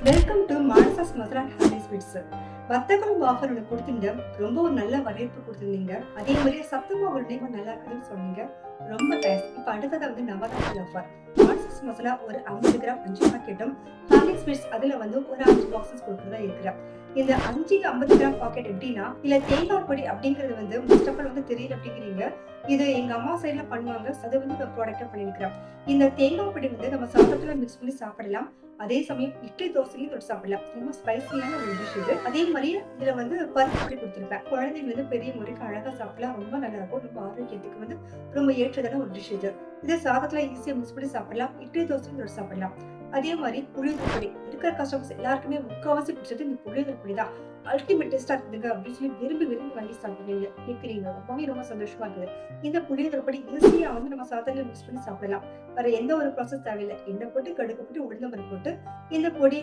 Welcome to Manasas masala happy sweets. வத்த குழம்பு offer ஒன்று கொடுத்தீங்க. ரொம்ப ஒரு நல்ல வரவேற்பு கொடுத்துருந்தீங்க. அதே மாதிரி சத்தமா ஒரு நேம் நல்லா இருக்குதுன்னு சொன்னீங்க. ரொம்ப தேங்க்ஸ். இப்போ அடுத்தது வந்து நவராத்திரி ஆஃபர். மானசாஸ் மசாலா ஒரு 50 கிராம் 5 பாக்கெட்டும், ஹாப்பி ஸ்வீட்ஸ் அதில் வந்து ஒரு 5 பாக்ஸஸ் கொடுக்குறதா இருக்கிறேன். இந்த 5 50 கிராம் பாக்கெட் எப்படின்னா, இல்ல தேங்காய் பொடி அப்படிங்கிறது வந்து ஃபர்ஸ்ட் ஆஃப் ஆல் வந்து தெரியல அப்படிங்கிறீங்க. இது எங்க அம்மா சைட்ல பண்ணுவாங்க. அதை வந்து நான் ப்ராடக்டா பண்ணியிருக்கிறேன். இந்த தேங்காய் பொடி வந்து நம்ம சாதத்துல மிக்ஸ் பண்ணி சாப்பிடலாம். அதே சமயம் இட்லி தோசையும் தொட்டு சாப்பிடலாம். ரொம்ப ஸ்பைசியான ஒரு டிஷ் இது. அதே மாதிரி இதுல வந்து பருப்பு பொடி கொடுத்துருப்பேன். குழந்தைங்க வந்து பெரிய முறைக்கு அழகா சாப்பிடலாம். ரொம்ப நல்லா இருக்கும். ரொம்ப ஆரோக்கியத்துக்கு வந்து ரொம்ப ஏற்றதான ஒரு டிஷ் இது. இதை சாதத்துல ஈஸியா மிக்ஸ் பண்ணி சாப்பிடலாம். இட்லி தோசையும் தொட்டு சாப்பிடலாம். அதே மாதிரி புளியோதரை பொடி இருக்கிற கஸ்டமர்ஸ் எல்லாருக்குமே முக்கால்வாசி பிடிச்சது இந்த புளியோதரை பொடி தான். அல்டிமேட் டேஸ்டா இருக்குதுங்க அப்படின்னு சொல்லி விரும்பி விரும்பி வாங்கி சாப்பிடுவீங்க கேட்குறீங்க. ரொம்பவே ரொம்ப சந்தோஷமா இருக்குது. இந்த புளியோதரை பொடி ஈஸியா வந்து நம்ம சாதத்துல மிக்ஸ் பண்ணி சாப்பிடலாம். வேற எந்த ஒரு ப்ராசஸ் தேவையில்லை. எண்ணெய் போட்டு கடுகு போட்டு உளுந்தம்பருப்பு போட்டு இந்த பொடி